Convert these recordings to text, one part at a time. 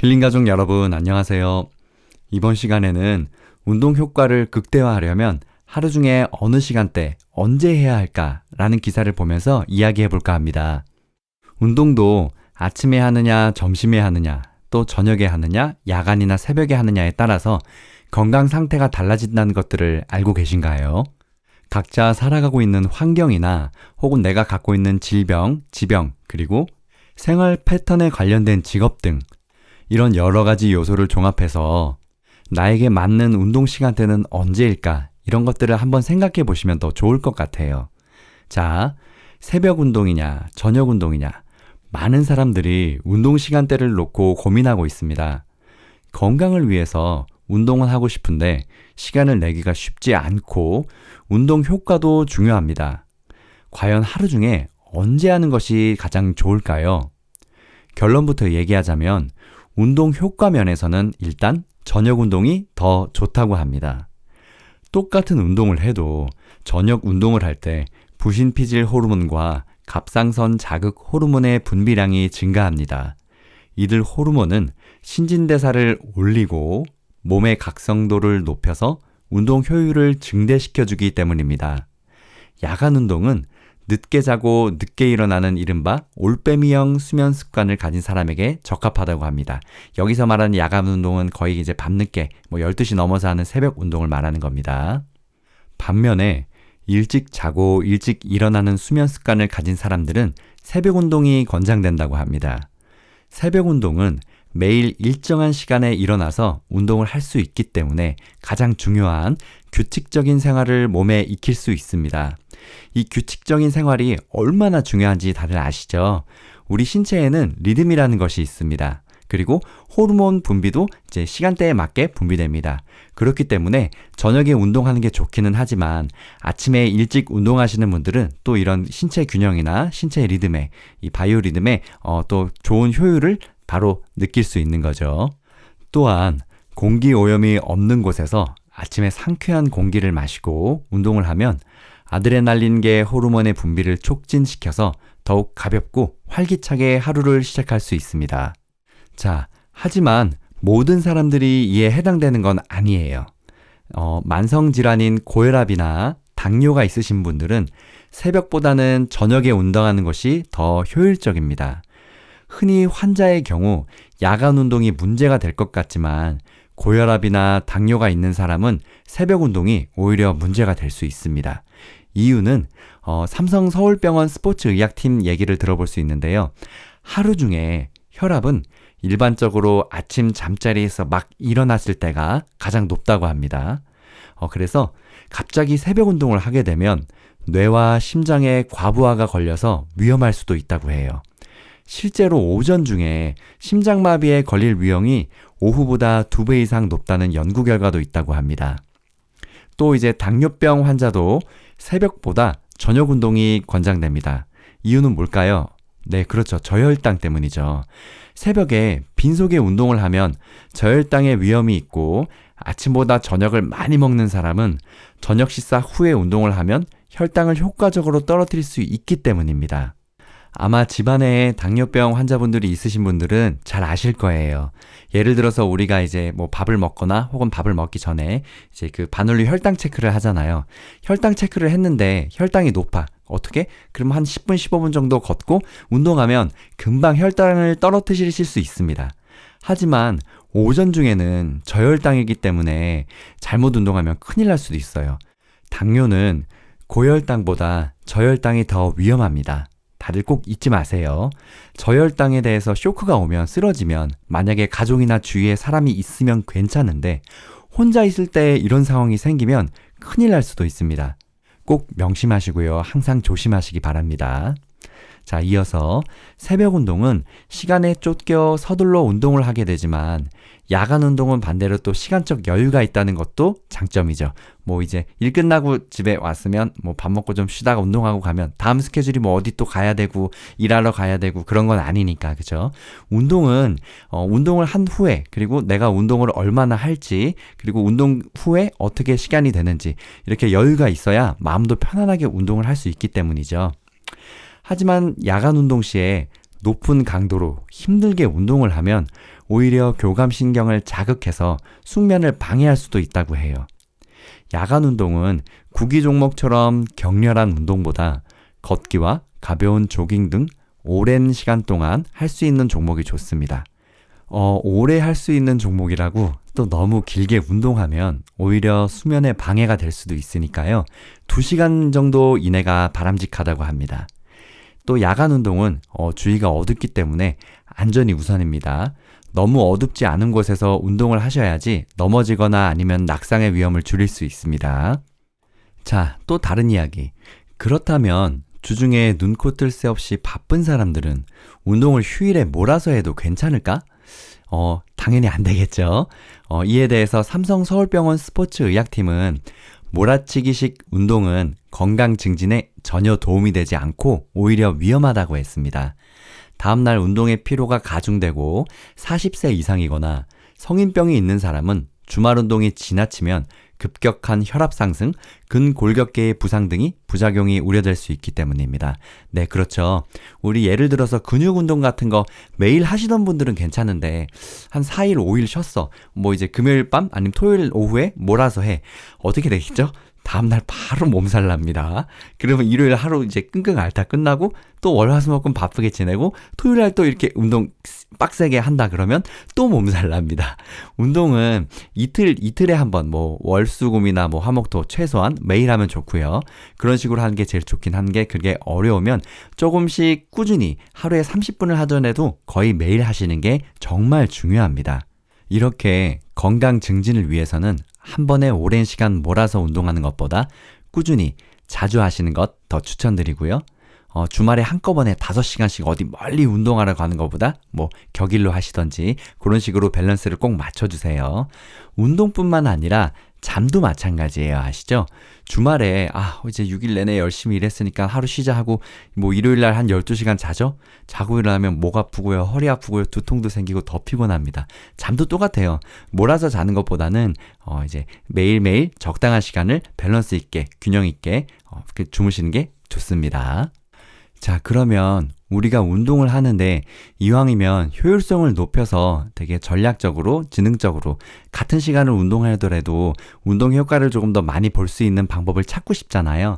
힐링 가족 여러분, 안녕하세요. 이번 시간에는 운동 효과를 극대화하려면 하루 중에 어느 시간대, 언제 해야 할까라는 기사를 보면서 이야기해 볼까 합니다. 운동도 아침에 하느냐, 점심에 하느냐, 또 저녁에 하느냐, 야간이나 새벽에 하느냐에 따라서 건강 상태가 달라진다는 것들을 알고 계신가요? 각자 살아가고 있는 환경이나 혹은 내가 갖고 있는 질병, 지병, 그리고 생활 패턴에 관련된 직업 등 이런 여러 가지 요소를 종합해서 나에게 맞는 운동 시간대는 언제일까? 이런 것들을 한번 생각해 보시면 더 좋을 것 같아요. 자, 새벽 운동이냐, 저녁 운동이냐, 많은 사람들이 운동 시간대를 놓고 고민하고 있습니다. 건강을 위해서 운동은 하고 싶은데 시간을 내기가 쉽지 않고 운동 효과도 중요합니다. 과연 하루 중에 언제 하는 것이 가장 좋을까요? 결론부터 얘기하자면 운동 효과 면에서는 일단 저녁 운동이 더 좋다고 합니다. 똑같은 운동을 해도 저녁 운동을 할 때 부신피질 호르몬과 갑상선 자극 호르몬의 분비량이 증가합니다. 이들 호르몬은 신진대사를 올리고 몸의 각성도를 높여서 운동 효율을 증대시켜주기 때문입니다. 야간 운동은 늦게 자고 늦게 일어나는 이른바 올빼미형 수면 습관을 가진 사람에게 적합하다고 합니다. 여기서 말하는 야간 운동은 거의 이제 밤늦게 12시 넘어서 하는 새벽 운동을 말하는 겁니다. 반면에 일찍 자고 일찍 일어나는 수면 습관을 가진 사람들은 새벽 운동이 권장된다고 합니다. 새벽 운동은 매일 일정한 시간에 일어나서 운동을 할 수 있기 때문에 가장 중요한 규칙적인 생활을 몸에 익힐 수 있습니다. 이 규칙적인 생활이 얼마나 중요한지 다들 아시죠? 우리 신체에는 리듬이라는 것이 있습니다. 그리고 호르몬 분비도 이제 시간대에 맞게 분비됩니다. 그렇기 때문에 저녁에 운동하는 게 좋기는 하지만 아침에 일찍 운동하시는 분들은 또 이런 신체 균형이나 신체 리듬에 이 바이오 리듬에 또 좋은 효율을 바로 느낄 수 있는 거죠. 또한 공기 오염이 없는 곳에서 아침에 상쾌한 공기를 마시고 운동을 하면 아드레날린계 호르몬의 분비를 촉진시켜서 더욱 가볍고 활기차게 하루를 시작할 수 있습니다. 자, 하지만 모든 사람들이 이에 해당되는 건 아니에요. 만성질환인 고혈압이나 당뇨가 있으신 분들은 새벽보다는 저녁에 운동하는 것이 더 효율적입니다. 흔히 환자의 경우 야간 운동이 문제가 될 것 같지만 고혈압이나 당뇨가 있는 사람은 새벽 운동이 오히려 문제가 될 수 있습니다. 이유는 삼성 서울병원 스포츠의학팀 얘기를 들어볼 수 있는데요. 하루 중에 혈압은 일반적으로 아침 잠자리에서 막 일어났을 때가 가장 높다고 합니다. 그래서 갑자기 새벽 운동을 하게 되면 뇌와 심장에 과부하가 걸려서 위험할 수도 있다고 해요. 실제로 오전 중에 심장마비에 걸릴 위험이 오후보다 2배 이상 높다는 연구 결과도 있다고 합니다. 또 이제 당뇨병 환자도 새벽보다 저녁 운동이 권장됩니다. 이유는 뭘까요? 네, 그렇죠. 저혈당 때문이죠. 새벽에 빈속에 운동을 하면 저혈당의 위험이 있고 아침보다 저녁을 많이 먹는 사람은 저녁 식사 후에 운동을 하면 혈당을 효과적으로 떨어뜨릴 수 있기 때문입니다. 아마 집안에 당뇨병 환자분들이 있으신 분들은 잘 아실 거예요. 예를 들어서 우리가 이제 밥을 먹거나 혹은 밥을 먹기 전에 이제 그 반올림 혈당 체크를 하잖아요. 혈당 체크를 했는데 혈당이 높아. 어떻게? 그럼 한 10분, 15분 정도 걷고 운동하면 금방 혈당을 떨어뜨리실 수 있습니다. 하지만 오전 중에는 저혈당이기 때문에 잘못 운동하면 큰일 날 수도 있어요. 당뇨는 고혈당보다 저혈당이 더 위험합니다. 다들 꼭 잊지 마세요. 저혈당에 대해서 쇼크가 오면 쓰러지면 만약에 가족이나 주위에 사람이 있으면 괜찮은데 혼자 있을 때 이런 상황이 생기면 큰일 날 수도 있습니다. 꼭 명심하시고요. 항상 조심하시기 바랍니다. 자, 이어서 새벽 운동은 시간에 쫓겨 서둘러 운동을 하게 되지만 야간 운동은 반대로 또 시간적 여유가 있다는 것도 장점이죠. 이제 일 끝나고 집에 왔으면 밥 먹고 좀 쉬다가 운동하고 가면 다음 스케줄이 어디 또 가야 되고 일하러 가야 되고 그런 건 아니니까, 그죠? 운동은 운동을 한 후에 그리고 내가 운동을 얼마나 할지 그리고 운동 후에 어떻게 시간이 되는지 이렇게 여유가 있어야 마음도 편안하게 운동을 할 수 있기 때문이죠. 하지만 야간 운동 시에 높은 강도로 힘들게 운동을 하면 오히려 교감신경을 자극해서 숙면을 방해할 수도 있다고 해요. 야간 운동은 구기 종목처럼 격렬한 운동보다 걷기와 가벼운 조깅 등 오랜 시간 동안 할 수 있는 종목이 좋습니다. 오래 할 수 있는 종목이라고 또 너무 길게 운동하면 오히려 수면에 방해가 될 수도 있으니까요. 2시간 정도 이내가 바람직하다고 합니다. 또 야간 운동은 주위가 어둡기 때문에 안전이 우선입니다. 너무 어둡지 않은 곳에서 운동을 하셔야지 넘어지거나 아니면 낙상의 위험을 줄일 수 있습니다. 자, 또 다른 이야기. 그렇다면 주중에 눈코 뜰 새 없이 바쁜 사람들은 운동을 휴일에 몰아서 해도 괜찮을까? 당연히 안 되겠죠. 이에 대해서 삼성서울병원 스포츠의학팀은 몰아치기식 운동은 건강 증진에 전혀 도움이 되지 않고 오히려 위험하다고 했습니다. 다음날 운동의 피로가 가중되고 40세 이상이거나 성인병이 있는 사람은 주말 운동이 지나치면 급격한 혈압 상승, 근골격계의 부상 등이 부작용이 우려될 수 있기 때문입니다. 네, 그렇죠. 우리 예를 들어서 근육 운동 같은 거 매일 하시던 분들은 괜찮은데 한 4일, 5일 쉬었어. 이제 금요일 밤 아니면 토요일 오후에 몰아서 해. 어떻게 되겠죠? 다음날 바로 몸살 납니다. 그러면 일요일 하루 이제 끙끙 앓다 끝나고 또 월, 화, 수, 목, 금 바쁘게 지내고 토요일 날 또 이렇게 운동 빡세게 한다 그러면 또 몸살 납니다. 운동은 이틀에 한 번, 월, 수, 금이나 화목토 최소한 매일 하면 좋고요. 그런 식으로 하는 게 제일 좋긴 한 게 그게 어려우면 조금씩 꾸준히 하루에 30분을 하더라도 거의 매일 하시는 게 정말 중요합니다. 이렇게 건강 증진을 위해서는 한 번에 오랜 시간 몰아서 운동하는 것보다 꾸준히 자주 하시는 것 더 추천드리고요. 주말에 한꺼번에 5시간씩 어디 멀리 운동하러 가는 것보다 격일로 하시던지 그런 식으로 밸런스를 꼭 맞춰주세요. 운동뿐만 아니라 잠도 마찬가지예요. 아시죠? 주말에 이제 6일 내내 열심히 일했으니까 하루 쉬자 하고 일요일날 한 12시간 자죠? 자고 일어나면 목 아프고요, 허리 아프고요, 두통도 생기고 더 피곤합니다. 잠도 똑같아요. 몰아서 자는 것보다는 이제 매일매일 적당한 시간을 밸런스 있게, 균형 있게 주무시는 게 좋습니다. 자, 그러면 우리가 운동을 하는데 이왕이면 효율성을 높여서 되게 전략적으로, 지능적으로 같은 시간을 운동하더라도 운동 효과를 조금 더 많이 볼 수 있는 방법을 찾고 싶잖아요.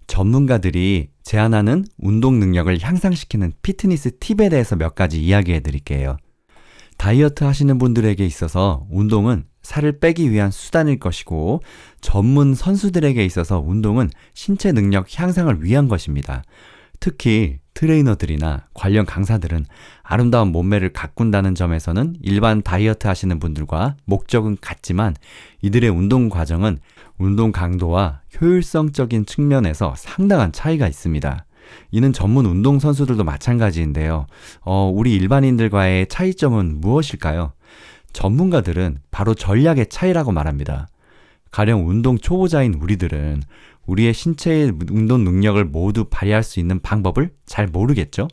전문가들이 제안하는 운동 능력을 향상시키는 피트니스 팁에 대해서 몇 가지 이야기해 드릴게요. 다이어트 하시는 분들에게 있어서 운동은 살을 빼기 위한 수단일 것이고 전문 선수들에게 있어서 운동은 신체 능력 향상을 위한 것입니다. 특히 트레이너들이나 관련 강사들은 아름다운 몸매를 가꾼다는 점에서는 일반 다이어트 하시는 분들과 목적은 같지만 이들의 운동 과정은 운동 강도와 효율성적인 측면에서 상당한 차이가 있습니다. 이는 전문 운동 선수들도 마찬가지인데요. 우리 일반인들과의 차이점은 무엇일까요? 전문가들은 바로 전략의 차이라고 말합니다. 가령 운동 초보자인 우리들은 우리의 신체의 운동 능력을 모두 발휘할 수 있는 방법을 잘 모르겠죠?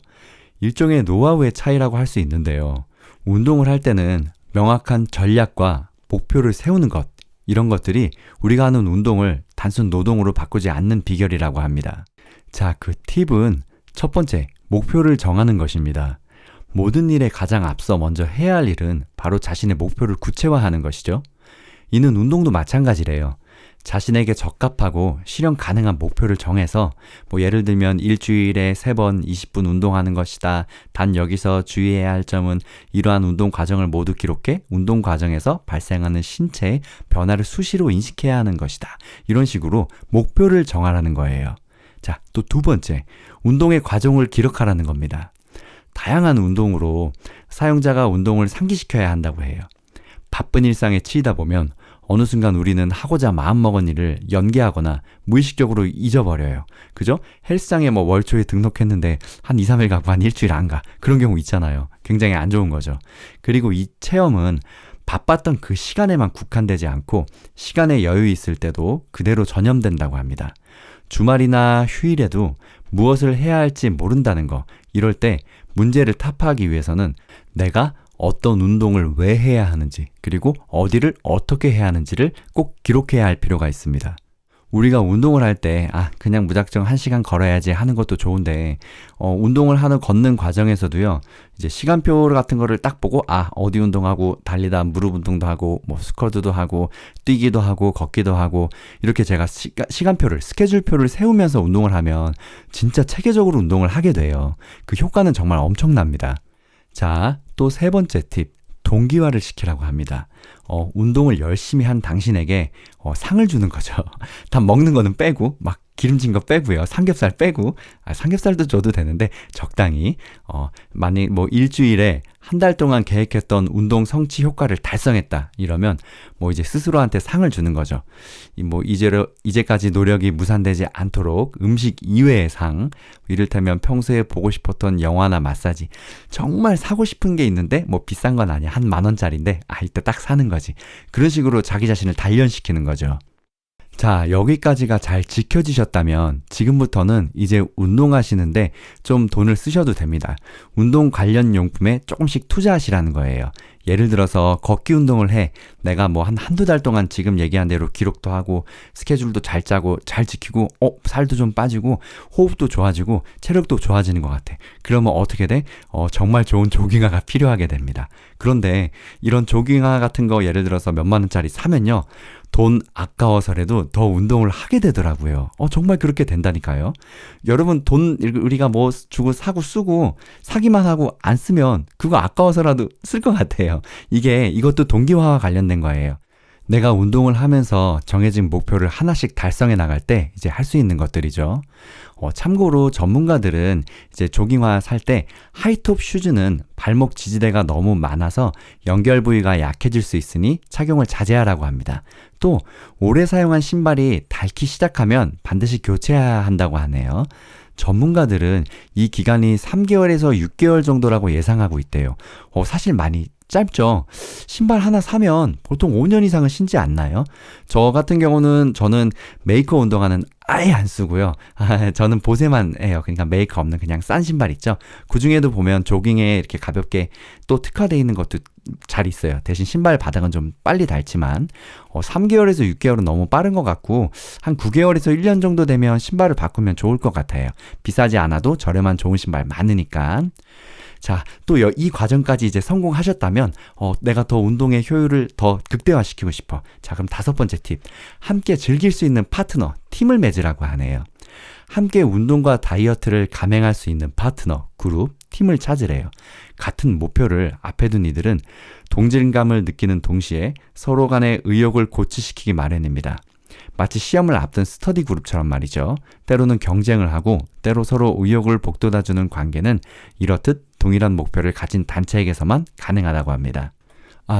일종의 노하우의 차이라고 할 수 있는데요. 운동을 할 때는 명확한 전략과 목표를 세우는 것, 이런 것들이 우리가 하는 운동을 단순 노동으로 바꾸지 않는 비결이라고 합니다. 자, 그 팁은 첫 번째, 목표를 정하는 것입니다. 모든 일에 가장 앞서 먼저 해야 할 일은 바로 자신의 목표를 구체화하는 것이죠. 이는 운동도 마찬가지래요. 자신에게 적합하고 실현 가능한 목표를 정해서 예를 들면 일주일에 3번 20분 운동하는 것이다. 단 여기서 주의해야 할 점은 이러한 운동 과정을 모두 기록해 운동 과정에서 발생하는 신체의 변화를 수시로 인식해야 하는 것이다. 이런 식으로 목표를 정하라는 거예요. 자, 또 두 번째, 운동의 과정을 기록하라는 겁니다. 다양한 운동으로 사용자가 운동을 상기시켜야 한다고 해요. 바쁜 일상에 치이다 보면 어느 순간 우리는 하고자 마음먹은 일을 연기하거나 무의식적으로 잊어버려요. 그죠? 헬스장에 월초에 등록했는데 한 2, 3일 가고 한 일주일 안 가. 그런 경우 있잖아요. 굉장히 안 좋은 거죠. 그리고 이 체험은 바빴던 그 시간에만 국한되지 않고 시간에 여유 있을 때도 그대로 전염된다고 합니다. 주말이나 휴일에도 무엇을 해야 할지 모른다는 거, 이럴 때 문제를 타파하기 위해서는 내가 어떤 운동을 왜 해야 하는지, 그리고 어디를 어떻게 해야 하는지를 꼭 기록해야 할 필요가 있습니다. 우리가 운동을 할 때, 그냥 무작정 1시간 걸어야지 하는 것도 좋은데, 운동을 하는 걷는 과정에서도요, 이제 시간표 같은 거를 딱 보고, 어디 운동하고, 달리다 무릎 운동도 하고, 뭐 스쿼트도 하고, 뛰기도 하고, 걷기도 하고, 이렇게 제가 시간표를, 스케줄표를 세우면서 운동을 하면, 진짜 체계적으로 운동을 하게 돼요. 그 효과는 정말 엄청납니다. 자, 또 세 번째 팁. 동기화를 시키라고 합니다. 운동을 열심히 한 당신에게 상을 주는 거죠. 다 먹는 거는 빼고, 막 기름진 거 빼고요. 삼겹살 빼고, 삼겹살도 줘도 되는데 적당히, 만약 뭐 일주일에 한 달 동안 계획했던 운동 성취 효과를 달성했다 이러면 뭐 이제 스스로한테 상을 주는 거죠. 뭐 이제까지 노력이 무산되지 않도록 음식 이외의 상, 이를테면 평소에 보고 싶었던 영화나 마사지, 정말 사고 싶은 게 있는데 뭐 비싼 건 아니야. 한 10,000원짜리인데 이때 딱 사는 거지. 그런 식으로 자기 자신을 단련시키는 거죠. 자, 여기까지가 잘 지켜지셨다면 지금부터는 이제 운동하시는데 좀 돈을 쓰셔도 됩니다. 운동 관련 용품에 조금씩 투자하시라는 거예요. 예를 들어서 걷기 운동을 해. 내가 뭐 한두 달 동안 지금 얘기한 대로 기록도 하고 스케줄도 잘 짜고 잘 지키고 살도 좀 빠지고 호흡도 좋아지고 체력도 좋아지는 것 같아. 그러면 어떻게 돼? 정말 좋은 조깅화가 필요하게 됩니다. 그런데 이런 조깅화 같은 거 예를 들어서 몇만 원짜리 사면요. 돈 아까워서라도 더 운동을 하게 되더라고요. 정말 그렇게 된다니까요. 여러분 돈 우리가 뭐 주고 사고 쓰고 사기만 하고 안 쓰면 그거 아까워서라도 쓸 것 같아요. 이것도 동기화와 관련된 거예요. 내가 운동을 하면서 정해진 목표를 하나씩 달성해 나갈 때 이제 할 수 있는 것들이죠. 참고로 전문가들은 이제 조깅화 살 때 하이톱 슈즈는 발목 지지대가 너무 많아서 연결 부위가 약해질 수 있으니 착용을 자제하라고 합니다. 또 오래 사용한 신발이 닳기 시작하면 반드시 교체해야 한다고 하네요. 전문가들은 이 기간이 3개월에서 6개월 정도라고 예상하고 있대요. 사실 많이 짧죠. 신발 하나 사면 보통 5년 이상은 신지 않나요? 저 같은 경우는 저는 메이커 운동화는 아예 안 쓰고요. 저는 보세만 해요. 그러니까 메이커 없는 그냥 싼 신발 있죠. 그 중에도 보면 조깅에 이렇게 가볍게 또 특화되어 있는 것도 잘 있어요. 대신 신발 바닥은 좀 빨리 닳지만 3개월에서 6개월은 너무 빠른 것 같고 한 9개월에서 1년 정도 되면 신발을 바꾸면 좋을 것 같아요. 비싸지 않아도 저렴한 좋은 신발 많으니까. 자, 또 이 과정까지 이제 성공하셨다면 내가 더 운동의 효율을 더 극대화시키고 싶어. 자, 그럼 5번째 팁. 함께 즐길 수 있는 파트너, 팀을 맺으라고 하네요. 함께 운동과 다이어트를 감행할 수 있는 파트너, 그룹, 팀을 찾으래요. 같은 목표를 앞에 둔 이들은 동질감을 느끼는 동시에 서로 간의 의욕을 고취시키기 마련입니다. 마치 시험을 앞둔 스터디 그룹처럼 말이죠. 때로는 경쟁을 하고 때로 서로 의욕을 북돋아주는 관계는 이렇듯 동일한 목표를 가진 단체에게서만 가능하다고 합니다.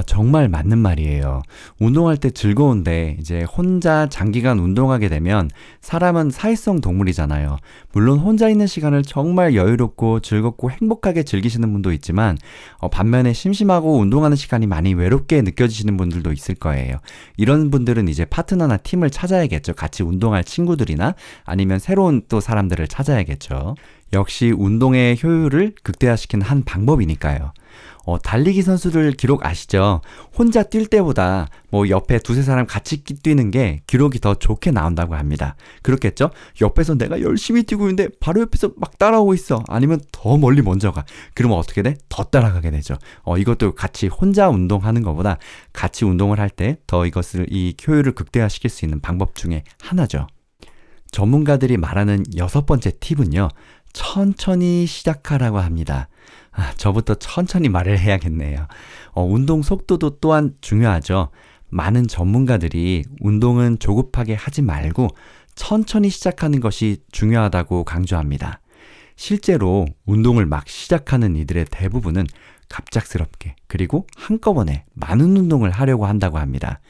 정말 맞는 말이에요. 운동할 때 즐거운데 이제 혼자 장기간 운동하게 되면 사람은 사회성 동물이잖아요. 물론 혼자 있는 시간을 정말 여유롭고 즐겁고 행복하게 즐기시는 분도 있지만 반면에 심심하고 운동하는 시간이 많이 외롭게 느껴지시는 분들도 있을 거예요. 이런 분들은 이제 파트너나 팀을 찾아야겠죠. 같이 운동할 친구들이나 아니면 새로운 또 사람들을 찾아야겠죠. 역시 운동의 효율을 극대화시키는 한 방법이니까요. 달리기 선수들 기록 아시죠? 혼자 뛸 때보다 뭐 옆에 두세 사람 같이 뛰는 게 기록이 더 좋게 나온다고 합니다. 그렇겠죠? 옆에서 내가 열심히 뛰고 있는데 바로 옆에서 막 따라오고 있어. 아니면 더 멀리 먼저 가. 그러면 어떻게 돼? 더 따라가게 되죠. 이것도 같이 혼자 운동하는 것보다 같이 운동을 할 때 더 이 효율을 극대화시킬 수 있는 방법 중에 하나죠. 전문가들이 말하는 6번째 팁은요. 천천히 시작하라고 합니다. 저부터 천천히 말을 해야겠네요. 운동 속도도 또한 중요하죠. 많은 전문가들이 운동은 조급하게 하지 말고 천천히 시작하는 것이 중요하다고 강조합니다. 실제로 운동을 막 시작하는 이들의 대부분은 갑작스럽게 그리고 한꺼번에 많은 운동을 하려고 한다고 합니다.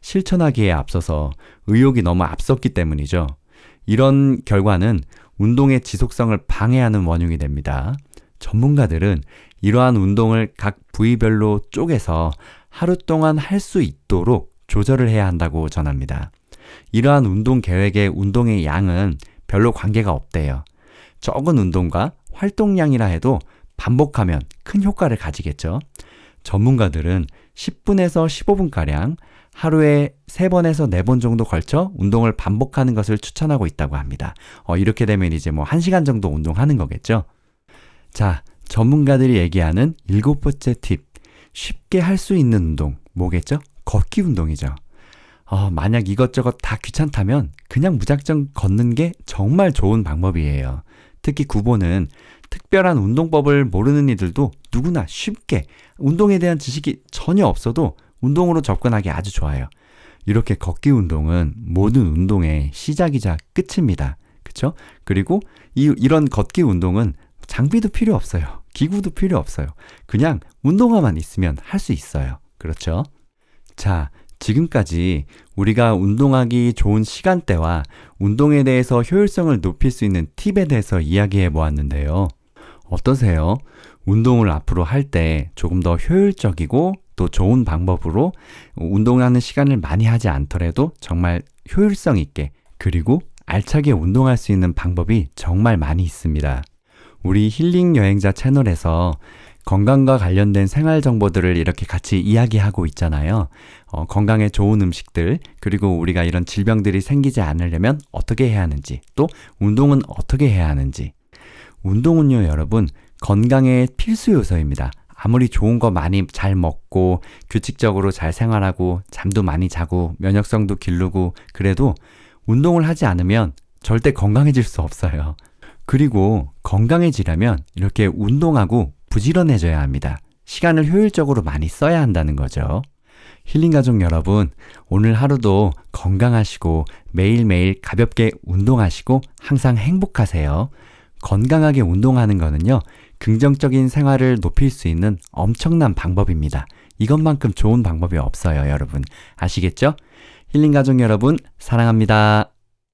실천하기에 앞서서 의욕이 너무 앞섰기 때문이죠. 이런 결과는 운동의 지속성을 방해하는 원흉이 됩니다. 전문가들은 이러한 운동을 각 부위별로 쪼개서 하루 동안 할 수 있도록 조절을 해야 한다고 전합니다. 이러한 운동 계획의 운동의 양은 별로 관계가 없대요. 적은 운동과 활동량이라 해도 반복하면 큰 효과를 가지겠죠. 전문가들은 10분에서 15분가량 하루에 3번에서 4번 정도 걸쳐 운동을 반복하는 것을 추천하고 있다고 합니다. 이렇게 되면 이제 뭐 1시간 정도 운동하는 거겠죠? 자, 전문가들이 얘기하는 7번째 팁. 쉽게 할 수 있는 운동, 뭐겠죠? 걷기 운동이죠. 만약 이것저것 다 귀찮다면 그냥 무작정 걷는 게 정말 좋은 방법이에요. 특히 구보는 특별한 운동법을 모르는 이들도 누구나 쉽게 운동에 대한 지식이 전혀 없어도 운동으로 접근하기 아주 좋아요. 이렇게 걷기 운동은 모든 운동의 시작이자 끝입니다. 그쵸? 그리고 이런 걷기 운동은 장비도 필요 없어요. 기구도 필요 없어요. 그냥 운동화만 있으면 할 수 있어요. 그렇죠? 자, 지금까지 우리가 운동하기 좋은 시간대와 운동에 대해서 효율성을 높일 수 있는 팁에 대해서 이야기해 보았는데요. 어떠세요? 운동을 앞으로 할 때 조금 더 효율적이고 또 좋은 방법으로 운동하는 시간을 많이 하지 않더라도 정말 효율성 있게 그리고 알차게 운동할 수 있는 방법이 정말 많이 있습니다. 우리 힐링 여행자 채널에서 건강과 관련된 생활 정보들을 이렇게 같이 이야기하고 있잖아요. 건강에 좋은 음식들, 그리고 우리가 이런 질병들이 생기지 않으려면 어떻게 해야 하는지, 또 운동은 어떻게 해야 하는지. 운동은요, 여러분, 건강의 필수 요소입니다. 아무리 좋은 거 많이 잘 먹고 규칙적으로 잘 생활하고 잠도 많이 자고 면역성도 기르고 그래도 운동을 하지 않으면 절대 건강해질 수 없어요. 그리고 건강해지려면 이렇게 운동하고 부지런해져야 합니다. 시간을 효율적으로 많이 써야 한다는 거죠. 힐링가족 여러분, 오늘 하루도 건강하시고 매일매일 가볍게 운동하시고 항상 행복하세요. 건강하게 운동하는 거는요, 긍정적인 생활을 높일 수 있는 엄청난 방법입니다. 이것만큼 좋은 방법이 없어요, 여러분. 아시겠죠? 힐링가족 여러분, 사랑합니다.